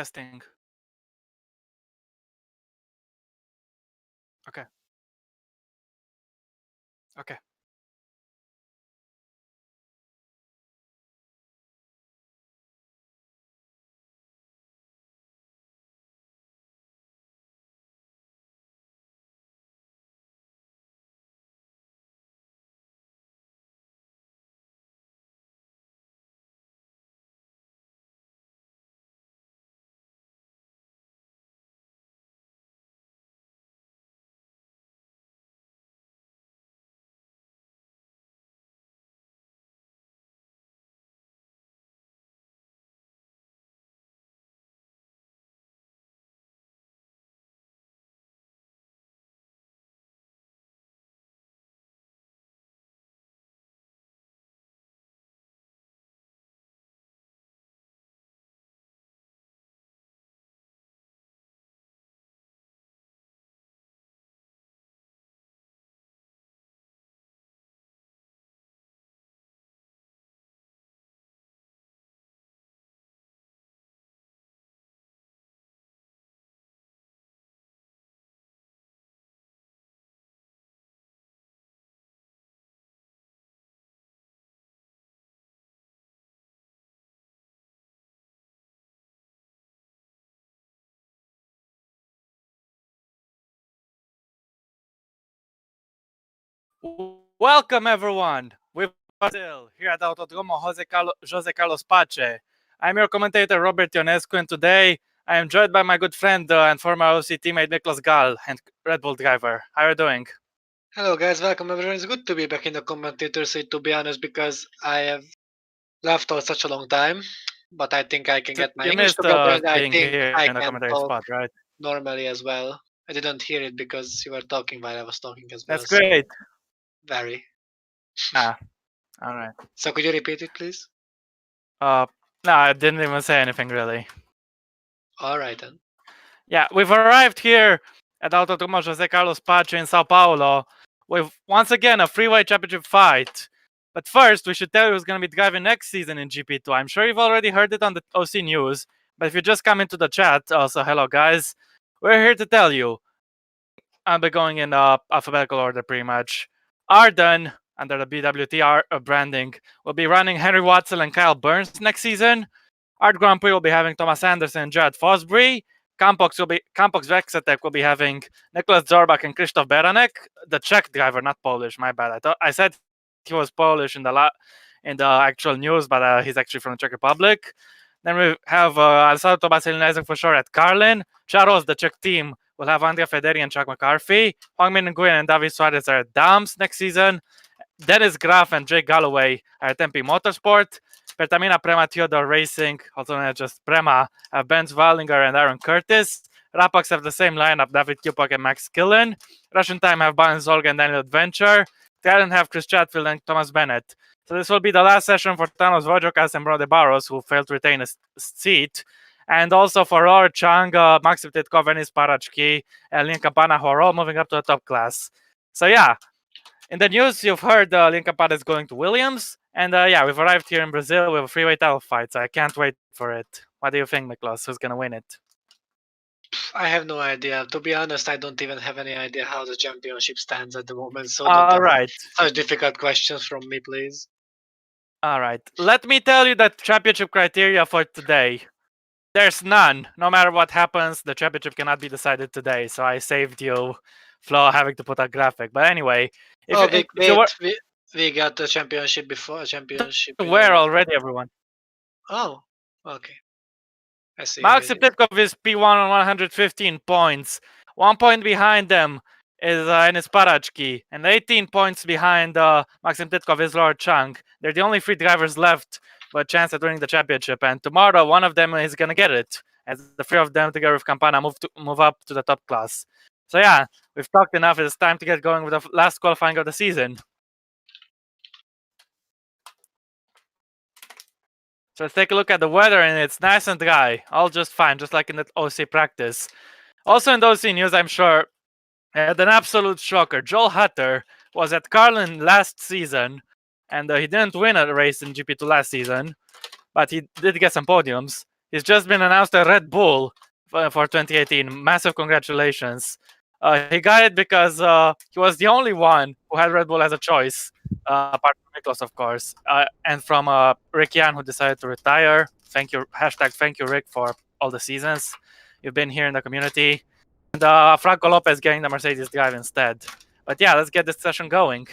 Testing. Okay. Okay. Welcome everyone. We're Brazil here at Autodromo Jose Carlos Pache. I'm your commentator Robert Ionescu, and today I am joined by my good friend and former OC teammate Niklas Gall and Red Bull driver. How are you doing? Hello guys, welcome everyone. It's good to be back in the commentator seat, to be honest, because I have left out such a long time. But I think I can get my You English missed together, and I being think here I in the can commentary talk spot, right? normally as well. I didn't hear it because you were talking while I was talking as well. That's great. So very. Ah, all right. So could you repeat it, please? No, I didn't even say anything really. All right then. Yeah, we've arrived here at Autodromo Jose Carlos Pache in Sao Paulo with once again a freeway championship fight. But first, we should tell you who's going to be driving next season in GP2. I'm sure you've already heard it on the OC News, but if you just come into the chat, also hello guys, we're here to tell you. I'll be going in alphabetical order pretty much. Arden, under the BWT branding, will be running Henry Watson and Kyle Burns next season. Art Grand Prix will be having Thomas Anderson and Jared Fosbury. Campos Vexatek will be having Nicholas Zorbach and Krzysztof Beranek, the Czech driver, not Polish. My bad. I said he was Polish in the actual news, but he's actually from the Czech Republic. Then we have Alessandro Basilinaisen for sure at Carlin. Charles, the Czech team, will have Andrea Federi and Chuck McCarthy. Huang Min Nguyen and David Suarez are at Dams next season. Dennis Graf and Jake Galloway are at MP Motorsport. Pertamina Prema Theodore Racing, also known as just Prema, have Ben Wallinger and Aaron Curtis. Rapax have the same lineup, David Kupak and Max Killen. Russian Time have Brian Zolga and Daniel Adventure. Talent have Chris Chatfield and Thomas Bennett. So this will be the last session for Thanos Vojokas and Bruno De Barros, who failed to retain a seat. And also for Roar Chang, Maxim Titkov, Enis Parachki, and Lin Campana, who are all moving up to the top class. So yeah, in the news, you've heard Lin Campana is going to Williams. And yeah, we've arrived here in Brazil with a freeway title fight, so I can't wait for it. What do you think, Miklos? Who's going to win it? I have no idea. To be honest, I don't even have any idea how the championship stands at the moment. So All don't right. such difficult questions from me, please. All right. Let me tell you the championship criteria for today. There's none. No matter what happens, the championship cannot be decided today. So I saved you, Flo, having to put a graphic. But anyway, we got the championship before championship. Where already, everyone? Oh, okay. I see. Maxim Titkov is P1 on 115 points. 1 point behind them is Enis Parachki, and 18 points behind Maxim Titkov is Lord Chang. They're the only 3 drivers left with a chance at winning the championship, and tomorrow one of them is going to get it, as the 3 of them together with Campana move up to the top class. So yeah, we've talked enough. It's time to get going with the last qualifying of the season. So let's take a look at the weather, and it's nice and dry. All just fine, just like in the OC practice. Also in the OC news, I'm sure, an absolute shocker. Joel Hutter was at Carlin last season, and he didn't win a race in GP2 last season, but he did get some podiums. He's just been announced a Red Bull for 2018. Massive congratulations. He got it because he was the only one who had Red Bull as a choice, apart from Niklas, of course, and from Rick Yan, who decided to retire. Thank you, #Thank you, Rick, for all the seasons you've been here in the community. And Franco Lopez getting the Mercedes drive instead. But yeah, let's get this session going.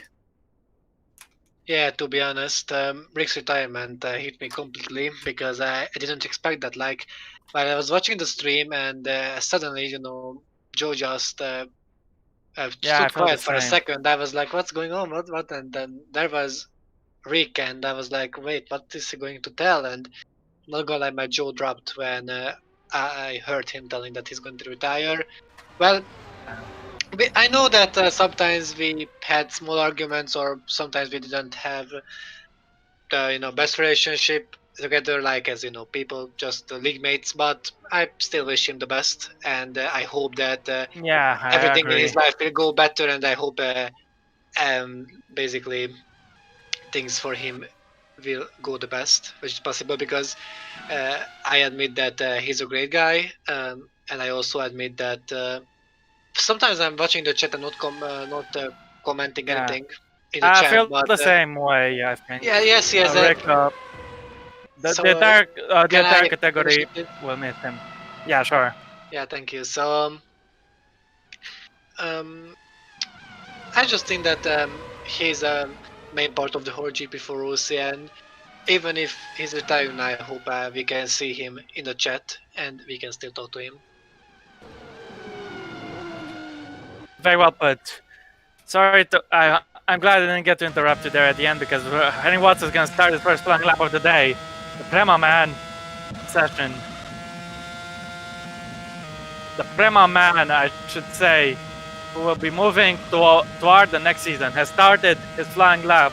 Yeah, to be honest, Rick's retirement hit me completely because I didn't expect that. Like, while I was watching the stream and suddenly, Joe just Yeah, I stood felt the quiet for a same. second. I was like, "What's going on? What?" And then there was Rick, and I was like, "Wait, what is he going to tell?" And not gonna lie, my jaw dropped when I heard him telling that he's going to retire. Well, I know that sometimes we had small arguments, or sometimes we didn't have the best relationship together, like as people, just league mates. But I still wish him the best, and I hope that Yeah, I everything in his agree. life will go better, and I hope basically things for him will go the best which is possible, because I admit that he's a great guy, and I also admit that sometimes I'm watching the chat and not commenting Yeah. anything in the I chat, feel but the same way, I think. yeah, yes. Rick, the So can entire I finish category it, please? will miss him. Yeah, sure. Yeah, thank you. So um, I just think that he's a main part of the whole GP4 Russia, and even if he's retiring, I hope we can see him in the chat and we can still talk to him. Very well put. Sorry, I'm glad I didn't get to interrupt you there at the end, because Henry Watts is going to start his first flying lap of the day. The Prema Man session. The Prema Man, I should say, who will be moving toward the next season, has started his flying lap.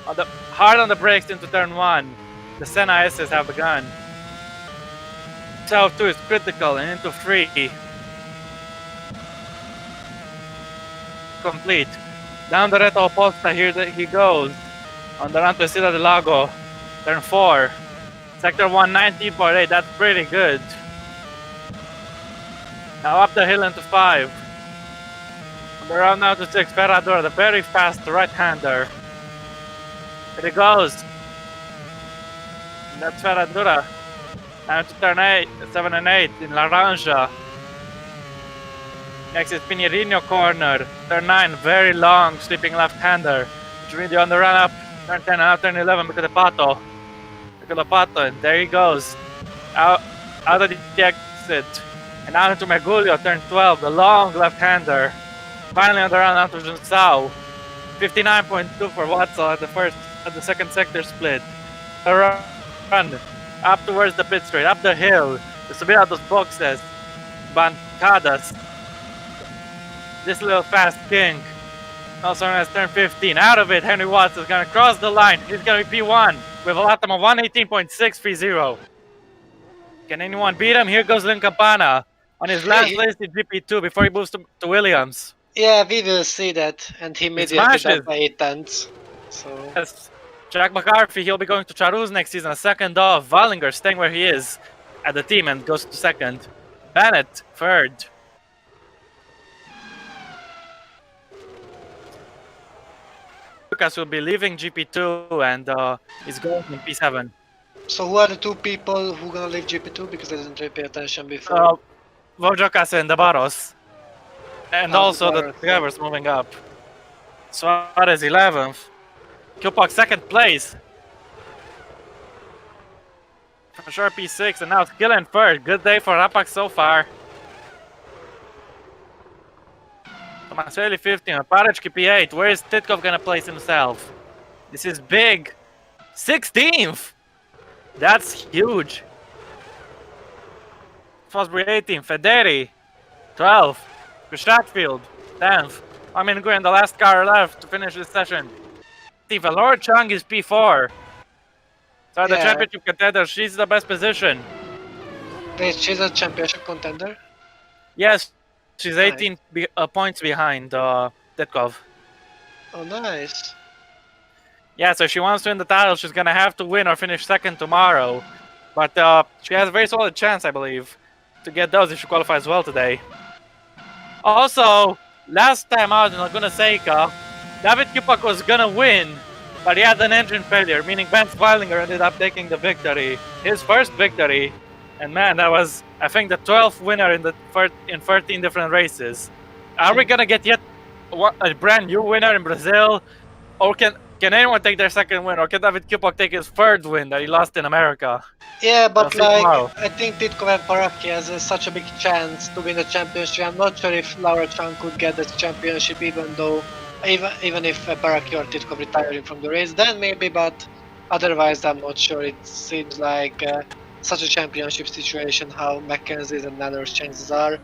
Hard on the brakes into turn 1. The Senna S's have begun. South 2 is critical, and into 3. Complete. Down the Reto Posta, here he goes. On the run to Ciudad del Lago. Turn 4. Sector 1, 19.8, that's pretty good. Now up the hill into 5. On the round now to 6, Ferradura, the very fast right-hander. Here he goes. And that's Ferradura. Now to turn 7 and 8 in Laranja. Next is Pinheirino corner. Turn 9, very long, sweeping left-hander. Giorgio on the run-up. Turn 10 and now turn 11, Piccolo Pato, and there he goes. Out of the exit. And out into Mergulio, turn 12, the long left-hander. Finally on the run out to Junsao. 59.2 for Watson at the second sector split. The run up towards the pit straight, up the hill. To subir out those boxes. Bancadas. This little fast king. Also known as turn 15. Out of it, Henry Watts is going to cross the line. He's going to be P1 with a latam of 118.630. Can anyone beat him? Here goes Lynn Campana on his last place in GP2 before he moves to Williams. Yeah, we will see that. And he immediately died by 8 tenths. So yes. Jack McCarthy, he'll be going to Charuz next season. Second off. Wallinger staying where he is at the team and goes to second. Bennett, third. Lucas will be leaving GP2 and is going in P7. So who are the 2 people who gonna leave GP2? Because I didn't really pay attention before. Vojokas and the Barros. And also the drivers moving up. Suarez 11th. Kilpak 2nd place. For sure P6, and now it's Gillen 3rd. Good day for Rapak so far. Tomaseli 15th, Parechki P8. Where is Titkov gonna place himself? This is big. 16th! That's huge. Fosbury 18th, Federi 12th. Stratfield 10th. Armin Nguyen, the last car left to finish this session. Lord Chung is P4. So the championship contender, she's the best position. Wait, she's a championship contender? Yes, she's 18 points behind Titkov. Oh, nice. Yeah, so if she wants to win the title, she's gonna have to win or finish second tomorrow. But she has a very solid chance, I believe, to get those if she qualifies well today. Also, last time out in Laguna Seca, David Kipak was gonna win, but he had an engine failure, meaning Ben Zweilinger ended up taking the victory, his first victory. And man, that was, I think, the 12th winner in 13 different races. Are we gonna get yet a brand new winner in Brazil, or can anyone take their second win, or can David Kipak take his third win that he lost in America? Yeah, but We'll see tomorrow. I think Titko and Paraki has such a big chance to win the championship. I'm not sure if Laura Chang could get the championship, even if Paraki or Titko retiring from the race, then maybe. But otherwise, I'm not sure. It seems like such a championship situation. How Mackenzie's and Neller's chances are,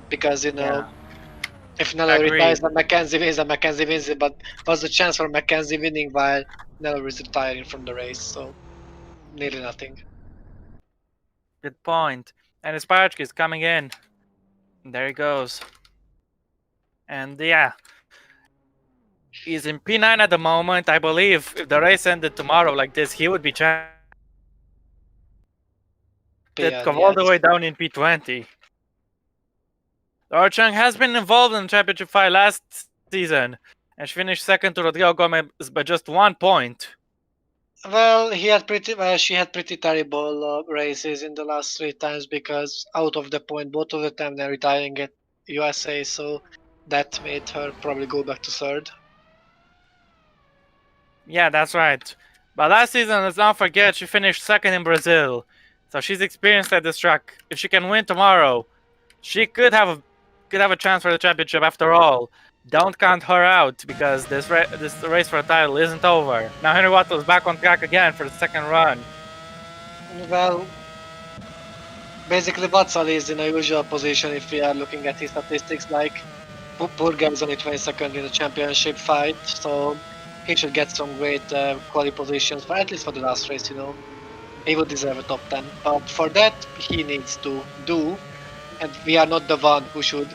because Yeah, if Neller agreed. retires, then Mackenzie wins, and Mackenzie wins it. But what's the chance for Mackenzie winning while Neller is retiring from the race? So nearly nothing. Good point. And Sparchki is coming in. There he goes. And yeah, he's in P9 at the moment. I believe if the race ended tomorrow like this, he would be champion. That come all the way down in P20. Laura Chang has been involved in the championship fight last season, and she finished second to Rodrigo Gomez by just 1 point. Well, she had pretty terrible races in the last 3 times because out of the point, both of the time they're retiring at USA, so that made her probably go back to third. Yeah, that's right. But last season, let's not forget, she finished second in Brazil. So she's experienced at this track. If she can win tomorrow, she could have a chance for the championship after all. Don't count her out because this race for the title isn't over. Now Henry Wattle's back on track again for the second run. Well, basically Vatsal is in a usual position if we are looking at his statistics, like Purga is only 22nd in the championship fight, so he should get some great quality positions, for at least for the last race, He would deserve a top 10, but for that he needs to do, and we are not the one who should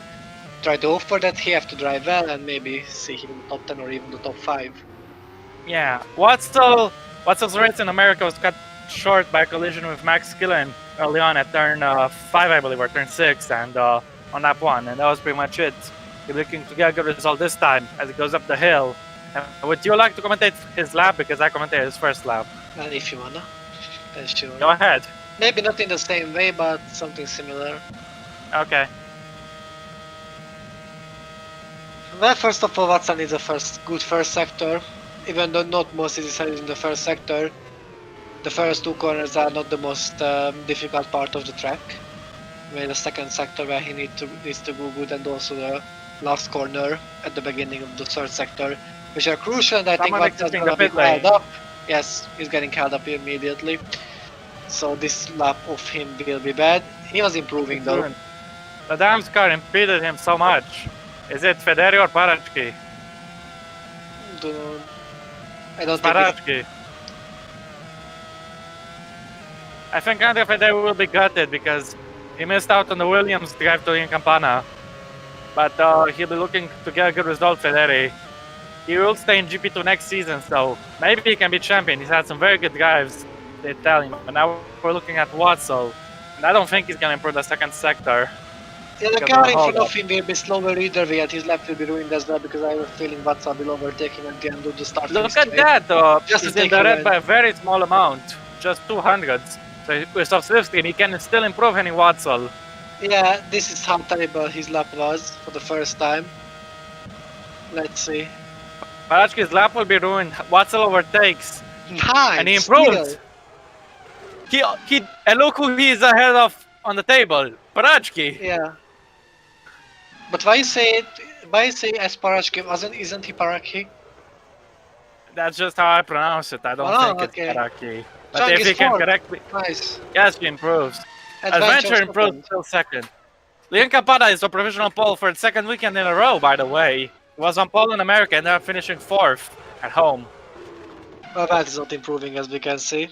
try to offer that. He have to drive well and maybe see him in the top 10 or even the top 5. Yeah, Wattle's race in America was cut short by a collision with Max Killen early on at turn 5, I believe, or turn 6, and on lap 1, and that was pretty much it. He's looking to get a good result this time as he goes up the hill. Would you like to commentate his lap, because I commentated his first lap? If you wanna, sure. Go ahead. Maybe not in the same way, but something similar. Okay. Well, first of all, Watson is a good first sector. Even though not most is decided in the first sector, the first 2 corners are not the most difficult part of the track. With the second sector where he needs to go good, and also the last corner at the beginning of the third sector, which are crucial, and I think Watson's gonna be held up. Yes, he's getting held up immediately. So this lap of him will be bad. He was improving though. The Dams car impeded him so much. Is it Federi or Parachki? I don't think I think Andrea Federi will be gutted because he missed out on the Williams drive to Campana. But he'll be looking to get a good result, Federi. He will stay in GP2 next season, so maybe he can be champion. He's had some very good drives, they tell him. But now we're looking at Watson, and I don't think he's going to improve the second sector. Yeah, the car in front of him will be slower either way, and his lap will be ruined as well, because I have a feeling Watson will overtake him at the end of the start. Look at that, he's in the red by a very small amount, just 200s. So with soft slipstream, he can still improve Henry Watson. Yeah, this is how terrible his lap was for the first time. Let's see. Parachki's lap will be ruined. Watson overtakes. Nice. And he improved. And look who he is ahead of on the table. Parachki. Yeah. But why say as Parachki? Isn't he Parachki? That's just how I pronounce it. I don't think it's Parachki. But Chang if he can correct me. Nice. Yes, he improves. Adventure improved till second. Leon Campana is a provisional pole for the second weekend in a row, by the way. He was on pole in America and they're finishing 4th at home. Well, that is not improving, as we can see.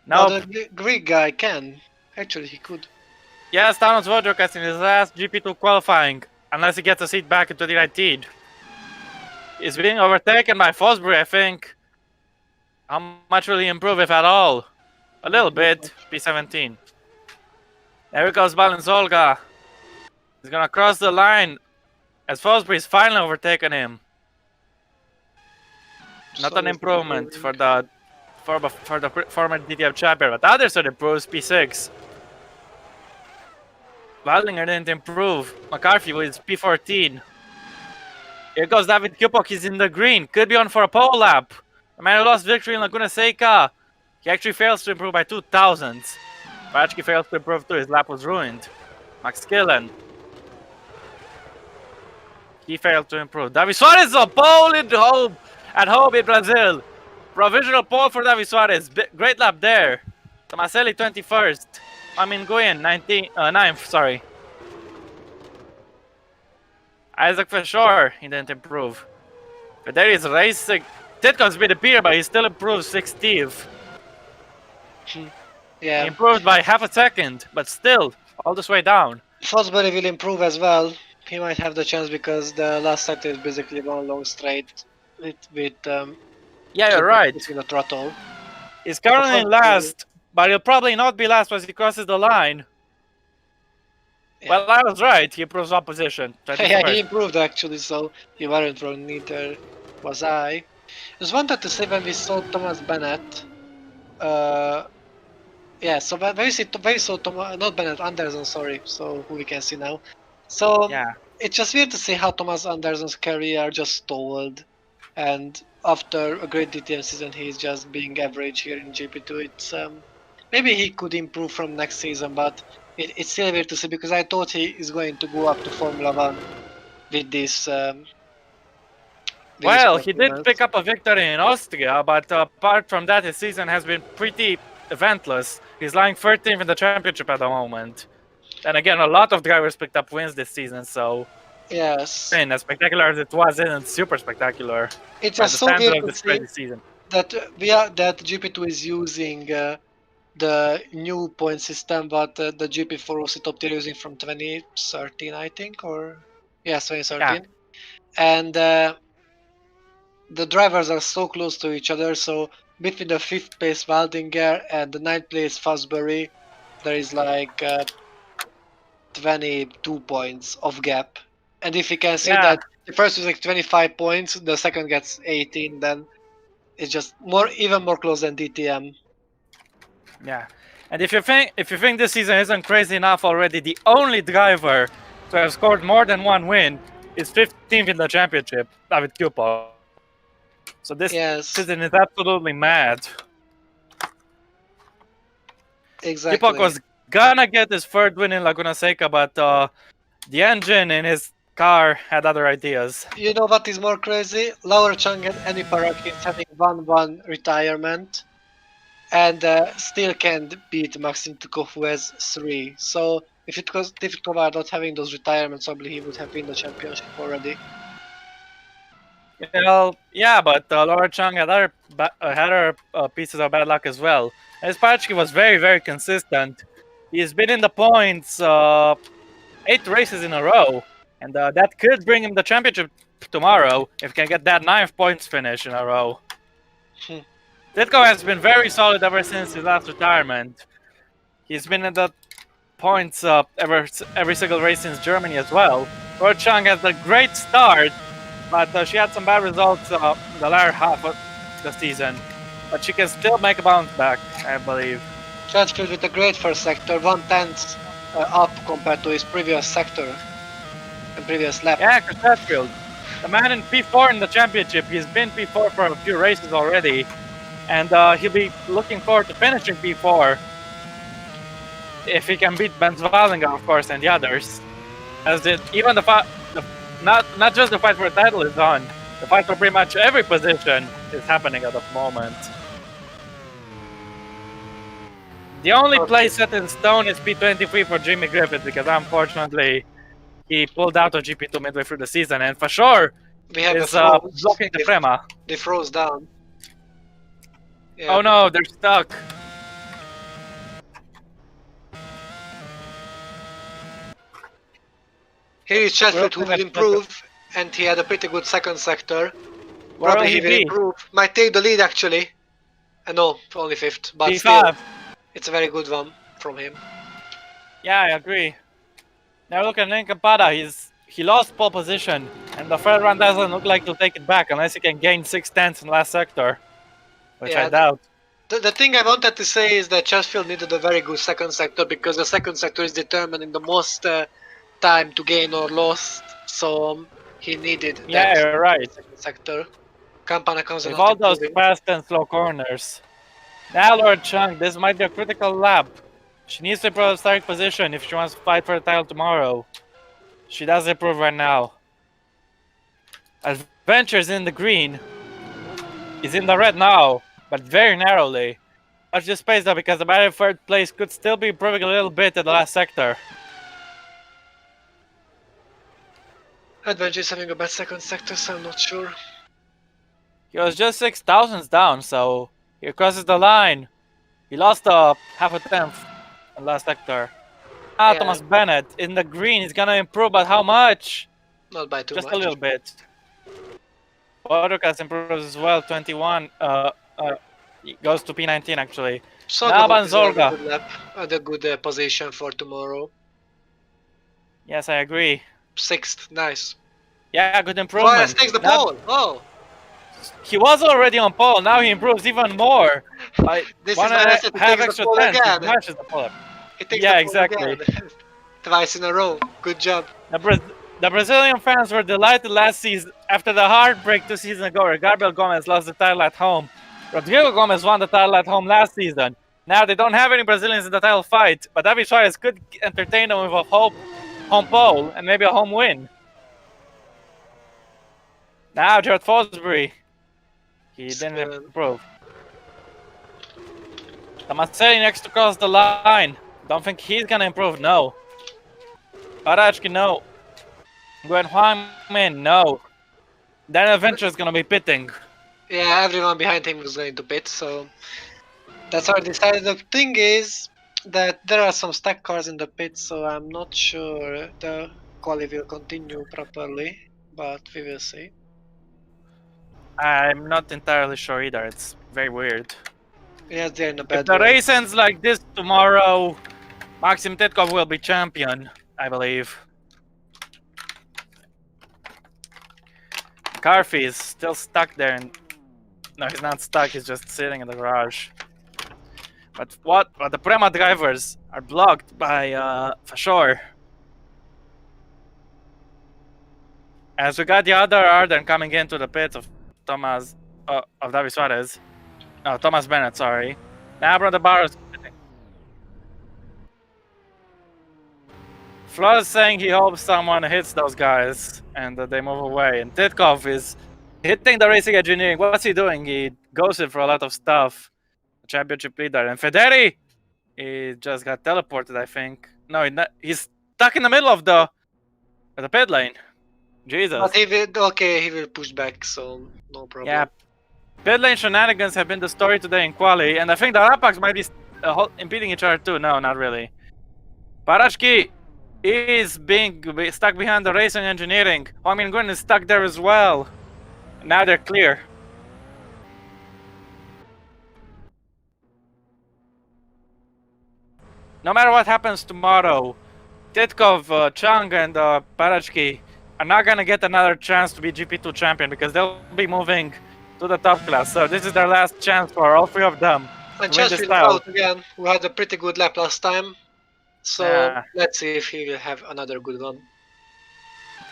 No. Nope. The Greek guy can. Actually, he could. Yes, Thanos Vodrokas in his last GP2 qualifying, unless he gets a seat back in 2019. He's being overtaken by Fosbury, I think. How much will he improve, if at all? A little bit. P17. There goes Balanzolga. He's gonna cross the line as Fosbury's finally overtaken him. Not an improvement for the former DTM champion, but Anderson improves P6. Waldinger didn't improve. McCarthy with P14. Here goes David Kupok, he's in the green. Could be on for a pole lap. The man who lost victory in Laguna Seca. He actually fails to improve by 2 thousandths. Bachki fails to improve too, his lap was ruined. Max Killen. He failed to improve. David Suarez a pole at home in Brazil. Provisional pole for David Suarez. Great lap there. Tomaselli 21st. Nguyen 9th, sorry. Isaac for sure, he didn't improve. But there is racing. Titkon's been a peer, but he still improves 16th. Yeah. He improved by half a second, but still, all this way down. Fosbury will improve as well. He might have the chance because the last sector is basically one long straight with yeah, you're right. In the throttle. He's currently last, but he'll probably not be last once he crosses the line. Yeah. Well, I was right. He improves one position. Yeah, he improved actually, so you weren't wrong. Neither was I. Just wanted to say when we saw Thomas Bennett. Yeah, so when we saw Thomas, not Bennett, Anderson, sorry. So who we can see now. So yeah, it's just weird to see how Thomas Anderson's career just stalled, and after a great DTM season, he's just being average here in GP2. It's maybe he could improve from next season, but it's still weird to see because I thought he is going to go up to Formula 1 with this. Well, he did pick up a victory in Austria, but apart from that, his season has been pretty eventless. He's lying 13th in the championship at the moment. And again, a lot of drivers picked up wins this season, so yes. And as spectacular as it was, isn't super spectacular. It's just so weird to see that that GP2 is using the new point system, but the GP4 was top tier using from 2013, I think, or yes, 2013. Yeah. And the drivers are so close to each other, so between the 5th place Waldinger and the 9th place Fosbury, there is like 22 points of gap. And if you can see that the first is like 25 points, the second gets 18, then it's just even more close than DTM. Yeah, and if you think this season isn't crazy enough already, the only driver to have scored more than one win is 15th in the championship, David Kupok. So this season is absolutely mad. Exactly. Kupok was gonna get his third win in Laguna Seca, but the engine in his car had other ideas. You know what is more crazy? Laura Chang and Annie Parakin having 1-1 retirement, and still can't beat Maxim Tukov, who has 3. So if it was difficult not having those retirements, probably he would have been the championship already. Well, yeah, but Laura Chang had her pieces of bad luck as well. And Spassky was very, very consistent. He's been in the points 8 races in a row, and that could bring him the championship tomorrow if he can get that 9th points finish in a row. Ditko has been very solid ever since his last retirement. He's been in the points every single race since Germany as well. Laura Chang has a great start, but she had some bad results in the latter half of the season. But she can still make a bounce back, I believe. Crutchfield with a great first sector, 1/10 up compared to his previous sector and previous lap. Yeah, Crutchfield. The man in P4 in the championship. He's been P4 for a few races already. And he'll be looking forward to finishing P4. If he can beat Ben Waldinger, of course, and the others. As even not just the fight for the title is on, the fight for pretty much every position is happening at the moment. The only place set in stone is P23 for Jimmy Griffith, because unfortunately he pulled out of GP2 midway through the season, and for sure we have is blocking the Prema. They froze down. Yeah. Oh no, they're stuck. Here is Chatfield who will improve, and he had a pretty good second sector. Probably he will improve. Might take the lead actually. No, only 5th, but P5. still. It's a very good one from him. Yeah, I agree. Now look at Lincoln Pada. He lost pole position, and the third run doesn't look like he'll take it back unless he can gain 6 tenths in last sector, which I Yeah, doubt. the thing I wanted to say is that Chesterfield needed a very good second sector because the second sector is determining the most time to gain or lost. So he needed that Yeah, you're right. second sector. Campana comes With not all those improving. fast and slow corners. Now, Lord Chung, this might be a critical lap. She needs to improve her starting position if she wants to fight for the title tomorrow. She does improve right now. Adventure's in the green. He's in the red now, but very narrowly. Watch this space though, because the battle in third place could still be improving a little bit in the last sector. Adventure is having a bad second sector, so I'm not sure. He was just 6 thousandths down, so he crosses the line. He lost half a tenth in the last sector. Yeah. Thomas Bennett in the green. He's gonna improve, but how much? Not by too Just much. a little bit. Podcast improves as well. 21. He goes to P19 actually. Now Banzorga. A good lap and a good position for tomorrow. Yes, I agree. 6th, nice. Yeah, good improvement. Suarez takes the pole. Oh, he was already on pole. Now he improves even more. this is One why I said and a half extra tenths. He again. smashes the pole. He takes Yeah, the pole exactly. again. Twice in a row. Good job. The Brazilian fans were delighted last season after the heartbreak 2 seasons ago where Gabriel Gomez lost the title at home. Rodrigo Gomez won the title at home last season. Now they don't have any Brazilians in the title fight, but David Suarez could entertain them with a home pole and maybe a home win. Now Jared Fosbury. He didn't improve. Tomaselli next to cross the line. Don't think he's gonna improve, no. Barachki, no. Gwen Huangmin, no. Then Adventure's gonna be pitting. Yeah, everyone behind him was going to pit, so that's how I decided. The thing is that there are some stack cars in the pit, so I'm not sure the quali will continue properly, but we will see. I'm not entirely sure either. It's very weird. Yeah, they're in a bad If the way. race ends like this tomorrow, Maxim Titkov will be champion, I believe. Carfi is still stuck there. No, he's not stuck. He's just sitting in the garage. But the Prema drivers are blocked by Fashor. As we got the other Arden coming into the pits of David Suarez. No, Thomas Bennett, sorry. Now Brother Barros. Flo is saying he hopes someone hits those guys and that they move away. And Titkov is hitting the racing engineering. What's he doing? He goes in for a lot of stuff. Championship leader. And Federi, he just got teleported, I think. No, he's stuck in the middle of the pit lane. Jesus. But he will push back, so no problem. Yeah. Pit lane shenanigans have been the story today in quali, and I think the Rapax might be impeding each other too. No, not really. Barashki is being stuck behind the racing engineering. Huang Mingun is stuck there as well. Now they're clear. No matter what happens tomorrow, Titkov, Chang, and Barashki are not gonna get another chance to be GP2 champion because they'll be moving to the top class. So this is their last chance for all three of them. And Chesterfield out again, who had a pretty good lap last time. So let's see if he will have another good one.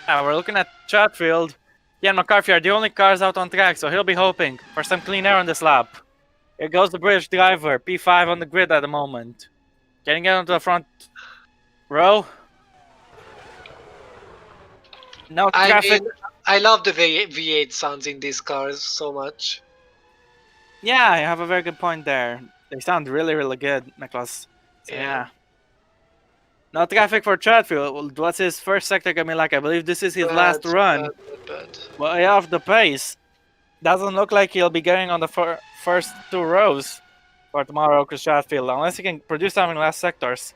We're looking at Chatfield. He and McCarthy are the only cars out on track, so he'll be hoping for some clean air on this lap. Here goes the British driver, P5 on the grid at the moment. Getting into the front row. No traffic. I love the V8 sounds in these cars so much. Yeah, I have a very good point there. They sound really, really good, Nicholas. So, yeah. No traffic for Chatfield. What's his first sector gonna be like? I believe this is his last run. Way off the pace. Doesn't look like he'll be getting on the first 2 rows for tomorrow, Chris Chatfield, unless he can produce something in last sectors.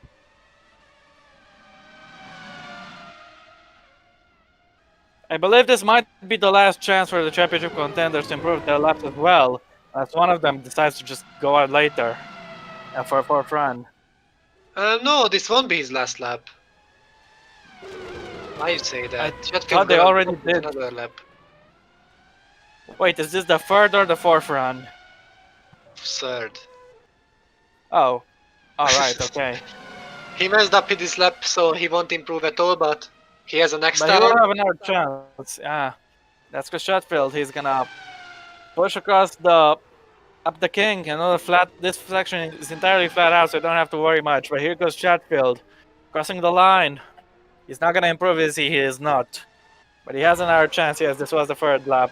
I believe this might be the last chance for the championship contenders to improve their laps as well, as one of them decides to just go out later. for a fourth run. No, this won't be his last lap. Why you say that? thought they already did. Another lap. Wait, is this the third or the fourth run? Third. Oh. Alright, okay. He messed up in this lap, so he won't improve at all, but he has a next But he time. will have another chance. Yeah. That's because Chatfield, he's gonna push across up the king. Another flat. This section is entirely flat out, so you don't have to worry much. But here goes Chatfield, crossing the line. He's not gonna improve, is he? He is not. But he has another chance. Yes, this was the third lap.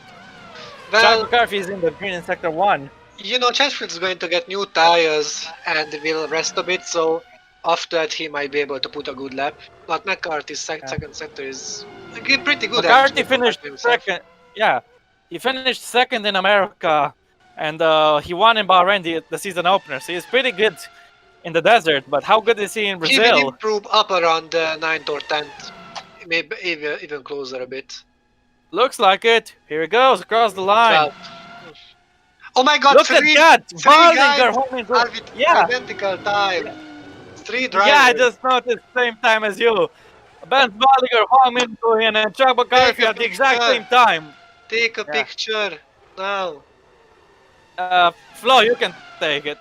Chuck Well, McCarthy is in the green in sector 1. you know, Chatfield's going to get new tires and will rest a bit, so after that he might be able to put a good lap. But McCarthy's second sector is pretty good. McCarthy actually, finished compared to himself. second. Yeah, he finished second in America, and he won in Bahrain the season opener. So he's pretty good in the desert. But how good is he in He will Brazil? improve up around 9th or 10th, maybe even closer a bit. Looks like it. Here he goes across the line. Oh my god, Look at that! three Baldinger guys home in are with Yeah, identical time. 3 drivers. yeah, I just noticed same time as you. Ben Baldinger home into him and Chuck McCarthy at the exact picture. same time. Take a Yeah. picture now. Flo, you can take it.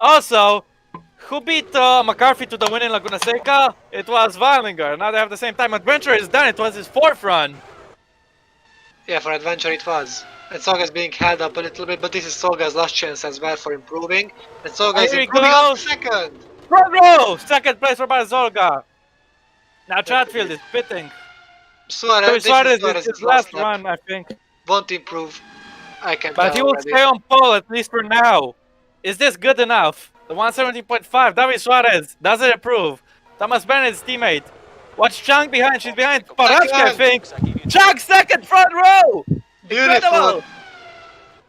Also, who beat McCarthy to the win in Laguna Seca? It was Weilinger. Now they have the same time. Adventure is done. It was his fourth run. Yeah, for Adventure it was. And Soga's being held up a little bit, but this is Soga's last chance as well for improving. And Soga is Here he improving up to goes. second. Front row! Second place for Barzolga. Now Chatfield is pitting. Suarez, Suarez Suarez's is his last lap. run, I think. Won't improve. I can But tell he will already. stay on pole at least for now. Is this good enough? The 117.5, David Suarez, does it improve? Thomas Bennett's teammate. Watch Chang behind, she's behind Parachka, I think. Chang second front row! Beautiful. Incredible!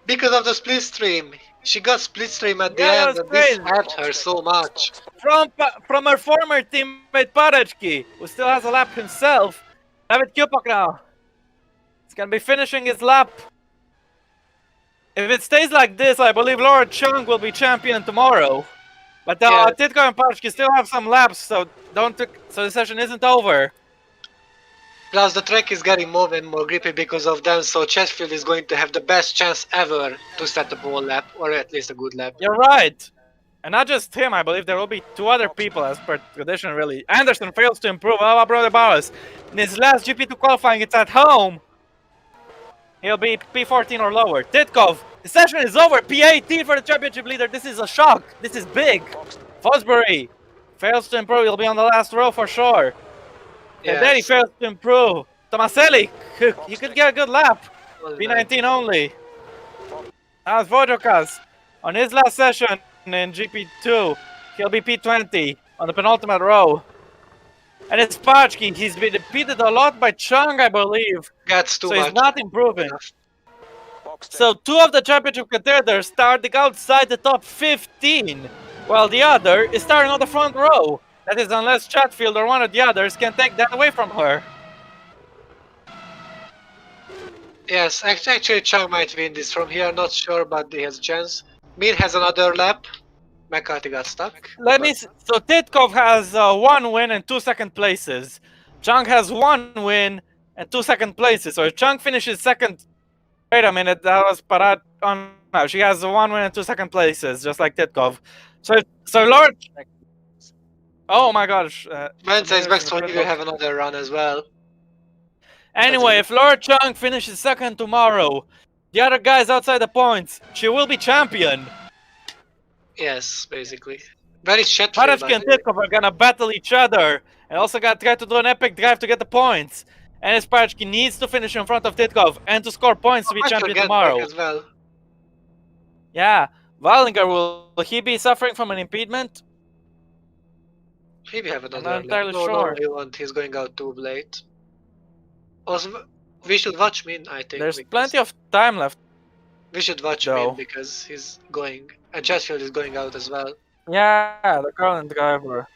Because of the split stream. She got split stream at the Yeah, end, that and was this crazy. helped her so much. From her former teammate Parachki, who still has a lap himself. David Kupak now. He's gonna be finishing his lap. If it stays like this, I believe Laura Chung will be champion tomorrow. But Yeah. Titko and Parachki still have some laps, so so the session isn't over. Plus, the track is getting more and more grippy because of them, so Chatfield is going to have the best chance ever to set a pole lap, or at least a good lap. You're right. And not just him, I believe there will be 2 other people as per tradition, really. Anderson fails to improve. How about Brother Bowers? In his last GP2 qualifying, it's at home. He'll be P14 or lower. Titkov, the session is over. P18 for the championship leader. This is a shock. This is big. Fosbury fails to improve. He'll be on the last row for sure. And then he fails to improve. Tomaselli, he could get a good lap. P19 only. Now it's Vojokas. On his last session in GP2, he'll be P20 on the penultimate row. And it's Pachki. He's been defeated a lot by Chung, I believe. Gets too So much. he's not improving. So 2 of the championship contenders starting outside the top 15, while the other is starting on the front row. That is unless Chatfield or one of the others can take that away from her. Yes, actually Chung might win this from here, not sure, but he has a chance. Mir has another lap. McCarthy got stuck. Let me. So Titkov has 1 win and 2 second places. Chung has 1 win and 2 second places. So if Chung finishes second, wait a minute, that was Parat. Oh no, she has 1 win and 2 second places, just like Titkov. So Lord. Oh my gosh. Mensa is back, so he will have another run as well. Anyway, if Laura Chung finishes second tomorrow, the other guys outside the points, she will be champion. Yes, basically. Where is Chatfield? Parachki and Titkov are gonna battle each other, and also gonna try to do an epic drive to get the points. And Parachki needs to finish in front of Titkov and to score points to be champion tomorrow. As well. Yeah, Weilinger, will he be suffering from an impediment? Maybe have another not lap. entirely No, sure. he won't. He's going out too late. Also, we should watch Min, I think. There's because plenty of time left. We should watch though. Min because he's going. And Chatfield is going out as well. Yeah, the current driver.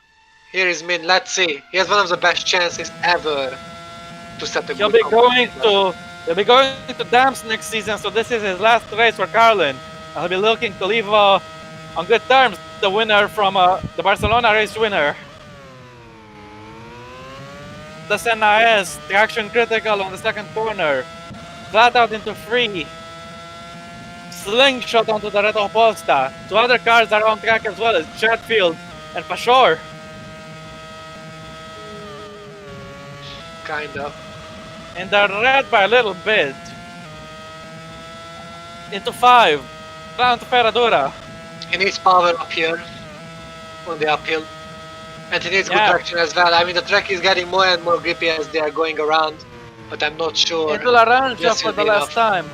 Here is Min. Let's see. He has one of the best chances ever to set a He'll good be going to Dams next season, so this is his last race for Carlin. I'll be looking to leave on good terms. the winner from the Barcelona race winner. The Senna S, traction critical on the second corner. Flat out into free. Slingshot onto the Red Oposta. Two other cars are on track as well as Chatfield and Pashore. Kind of. And they're red by a little bit. Into 5. Down to Ferradura. He needs power up here on the uphill. And he needs good Yeah. traction as well. I mean, the track is getting more and more grippy as they are going around, but I'm not sure. Into Laranja this for will the be last enough. time.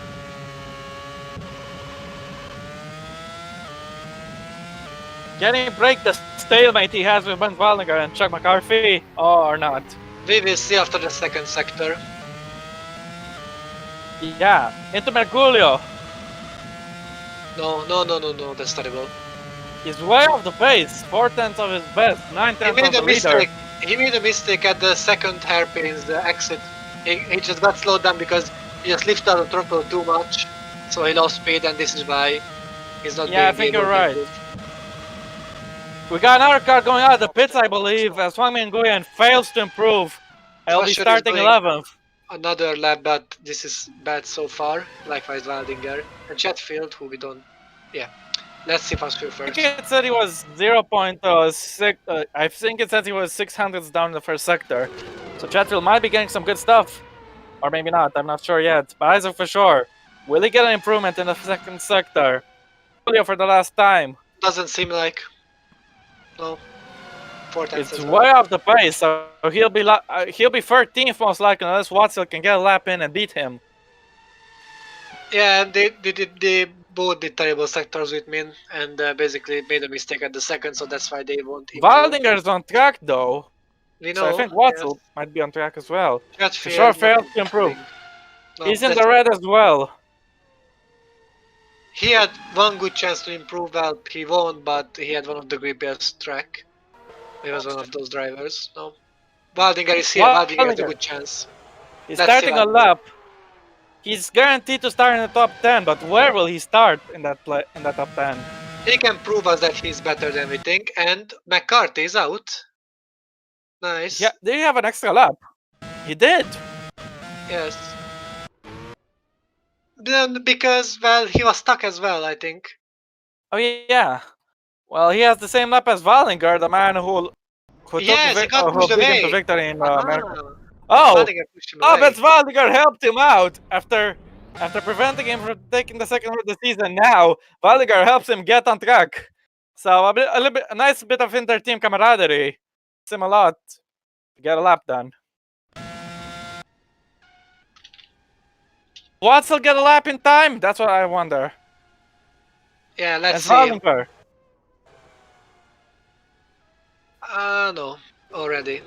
Can he break the stalemate he has with Ben Wallinger and Chuck McCarthy, or not? We will see after the second sector. Yeah, into Mergulio. No, that's terrible. He's way off the pace. 4/10 of his best, 9/10 He of made the a leader. mistake. He made a mistake at the second hairpin's exit. He just got slowed down because he just lifted the throttle too much, so he lost speed, and this is why he's not Yeah, I being think able you're to right. improve. We got another car going out of the pits, I believe, as Wang Nguyen fails to improve. He'll be Crusher is starting going 11th. Another lap, but this is bad so far. Likewise, Waldinger and Chatfield, who we don't. Yeah, let's see Fast I first. think it said he was 0.6. I think it said he was 600s down in the first sector. So Chatfield might be getting some good stuff. Or maybe not, I'm not sure yet. But Isaac for sure. Will he get an improvement in the second sector? Julio for the last time. Doesn't seem like. No. 4 times It's as way well. off the pace, so he'll be 13th most likely unless Watson can get a lap in and beat him. Yeah, and they both did terrible sectors with Min, and basically made a mistake at the second, so that's why they won't improve. Waldinger's on track though. We So know. I think Watson might be on track as well. Yes. For sure failed to improve. No, He's in that's- the red as well. He had one good chance to improve. Well, he won, but he had one of the grippiest track. He was one of those drivers. No. Waldinger is here. Waldinger has a good chance. He's Let's see starting a Waldinger. lap. He's guaranteed to start in the top 10, but where will he start in that top 10? He can prove us that he's better than we think, and McCarthy is out. Nice. Yeah, did he have an extra lap? He did. Yes. Then because well, he was stuck as well, I think. Oh yeah. Well, he has the same lap as Wallinger, the man who Yes, he got pushed beat him to away. victory in America. Ah, Oh, Waldinger pushed him oh, away. but Waldinger helped him out after preventing him from taking the second round of the season. Now Waldinger helps him get on track. So a nice bit of inter-team camaraderie. Helps him a lot to get a lap done. Watts will get a lap in time? That's what I wonder. Yeah, let's As see. Waldinger. No, already.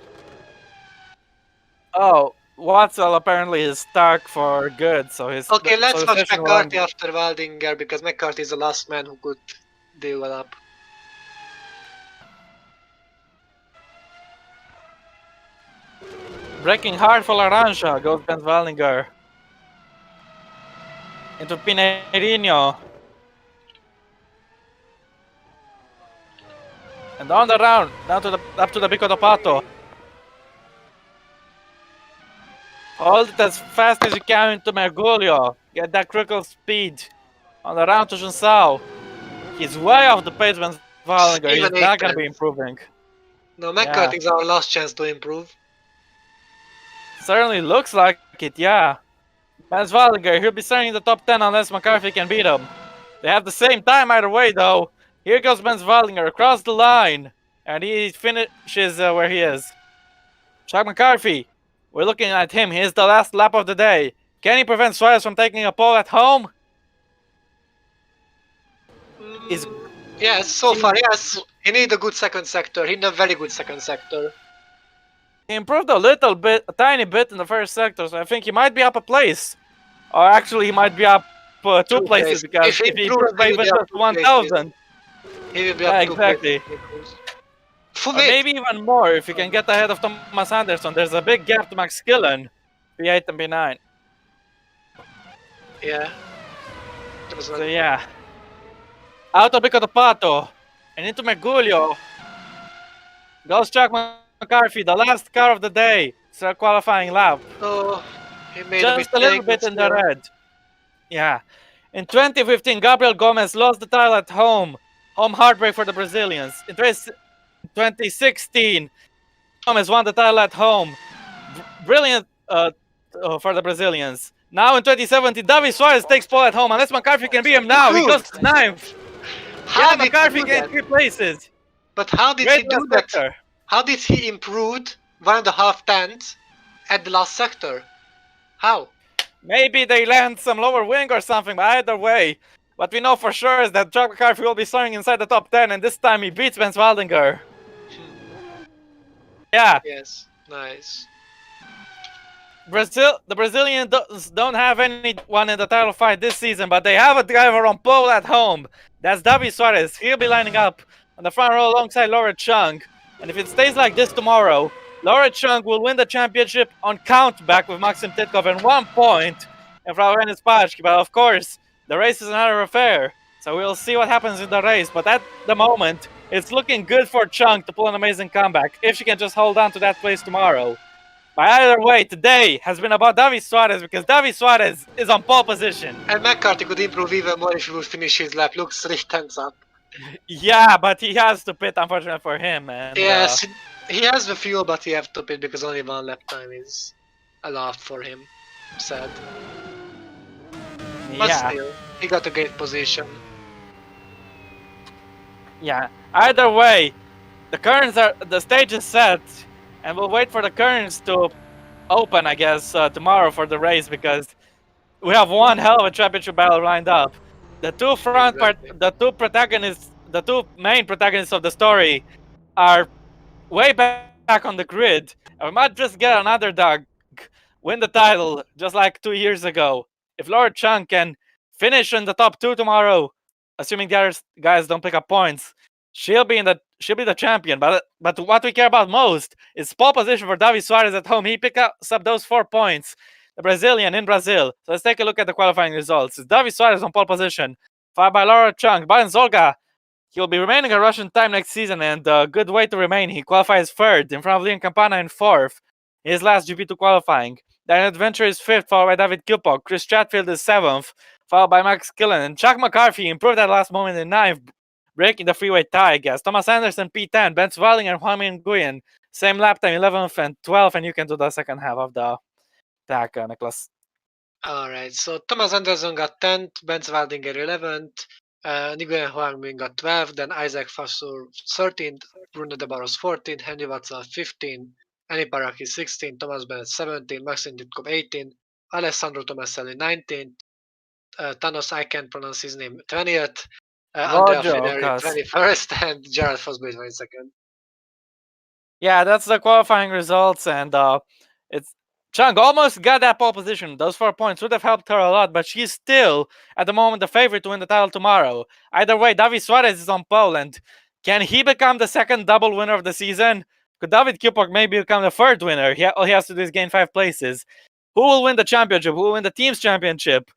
Oh, Watzel apparently is stuck for good, so his Okay, let's so his watch session will McCarthy end. after Waldinger because McCarthy is the last man who could deal up. Breaking hard for Laranja goes Ben Waldinger. Into Pineirinho. And down the round, up to the Bico do Pato. Hold it as fast as you can into Mergulio. Get that critical speed. On the round to Junsao. He's way off the pace when Waldinger. He's Even not gonna 8 be improving. No, McCarthy is our last chance to improve. Certainly looks like it, yeah. Ben Waldinger, he'll be starting in the top 10 unless McCarthy can beat him. They have the same time either way, though. Here goes Ben Waldinger across the line. And he finishes where he is. Chuck McCarthy, we're looking at him. He's the last lap of the day. Can he prevent Suarez from taking a pole at home? Yes, so far, yes. He need a good second sector. He need a very good second sector. He improved a tiny bit in the first sector, so I think he might be up a place. Or actually, he might be up 2 places, because If if he he improves, improves by he will even be up just 2 1,000, He will be Yeah, up to exactly. Or maybe even more if he can get ahead of Thomas Anderson. There's a big gap to Max Skillen, P8 and P9. Yeah. So yeah. Out of Bico do Pato. And into Mergulho goes Chuck McCarthy, the last car of the day. It's a qualifying lap. Oh, he made a Just a little mistake, but bit in the still. red. Yeah. In 2015, Gabriel Gomez lost the title at home. Home heartbreak for the Brazilians. In 2016, Gomez won the title at home. Brilliant for the Brazilians. Now in 2017, Davi Suarez takes pole at home. Unless McCarthy can beat him now, he goes Improved. to ninth. How Yeah, did he McCarthy do gained that? 3 places. But how did Great he do last that? sector. How did he improve 1.5 tenths at the last sector? How? Maybe they land some lower wing or something, but either way, what we know for sure is that Chuck McCarthy will be starting inside the top 10, and this time he beats Benz Waldinger. Yeah, Yes, nice. The Brazilians don't have anyone in the title fight this season, but they have a driver on pole at home. That's Davi Suarez. He'll be lining up on the front row alongside Laura Chung. And if it stays like this tomorrow, Laura Chung will win the championship on countback with Maxim Titkov and 1 point in front of Enes Pachki. But of course, the race is another affair. So we'll see what happens in the race. But at the moment, it's looking good for Chung to pull an amazing comeback if she can just hold on to that place tomorrow. But either way, today has been about Davi Suarez because Davi Suarez is on pole position. And McCarthy could improve even more if he would finish his lap. Looks 3 tenths up. Yeah, but he has to pit, unfortunately for him. And Yes, he has the fuel, but he have to pit because only 1 lap time is allowed for him. Sad. But yeah, still, he got a great position. yeah. Either way, the stage is set, and we'll wait for the currents to open, I guess, tomorrow for the race because we have one hell of a championship battle lined up. The two main protagonists of the story are way back on the grid. And we might just get an underdog win the title just like 2 years ago. If Laura Chung can finish in the top two tomorrow, assuming the other guys don't pick up points, she'll be the champion. But what we care about most is pole position for Davi Suarez at home. He picked up those 4 points. The Brazilian in Brazil. So let's take a look at the qualifying results. It's Davi Suarez on pole position, followed by Laura Chung. Brian Zolga, he'll be remaining a Russian time next season, and a good way to remain. He qualifies third in front of Leon Campana in fourth in his last GP2 qualifying. Then Adventure is fifth, followed by David Kilpock. Chris Chatfield is seventh, followed by Max Killen. And Chuck McCarthy improved at last moment in ninth, breaking the freeway tie, I guess. Thomas Anderson, P10. Ben Svalling and Juan Nguyen, same lap time, 11th and 12th, and you can do the second half of the attack, Nicholas. Alright, so Thomas Anderson got 10th, Ben Waldinger 11th, Nguyen Huang Min got 12th, then Isaac Fassur 13th, Bruno De Barros 14th, Henry Watson 15th, Annie Paraki 16th, Thomas Bennett 17th, Maxim Ditkov 18th, Alessandro Tomaselli 19th, Thanos, I can't pronounce his name, 20th, Andrea Fineri 21st, and Gerard Fosbury 22nd. Yeah, that's the qualifying results, and it's Chung almost got that pole position. Those 4 points would have helped her a lot, but she's still, at the moment, the favorite to win the title tomorrow. Either way, Davi Suarez is on pole, and can he become the second double winner of the season? Could David Kilpock maybe become the third winner? All he has to do is gain 5 places. Who will win the championship? Who will win the team's championship?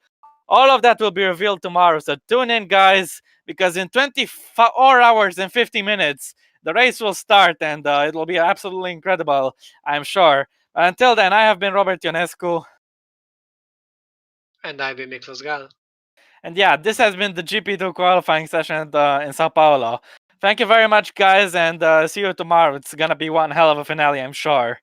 All of that will be revealed tomorrow, so tune in, guys, because in 24 hours and 50 minutes, the race will start, and it will be absolutely incredible, I'm sure. But until then, I have been Robert Ionescu. And I've been Miklos Gal. And yeah, this has been the GP2 qualifying session in Sao Paulo. Thank you very much, guys, and see you tomorrow. It's going to be one hell of a finale, I'm sure.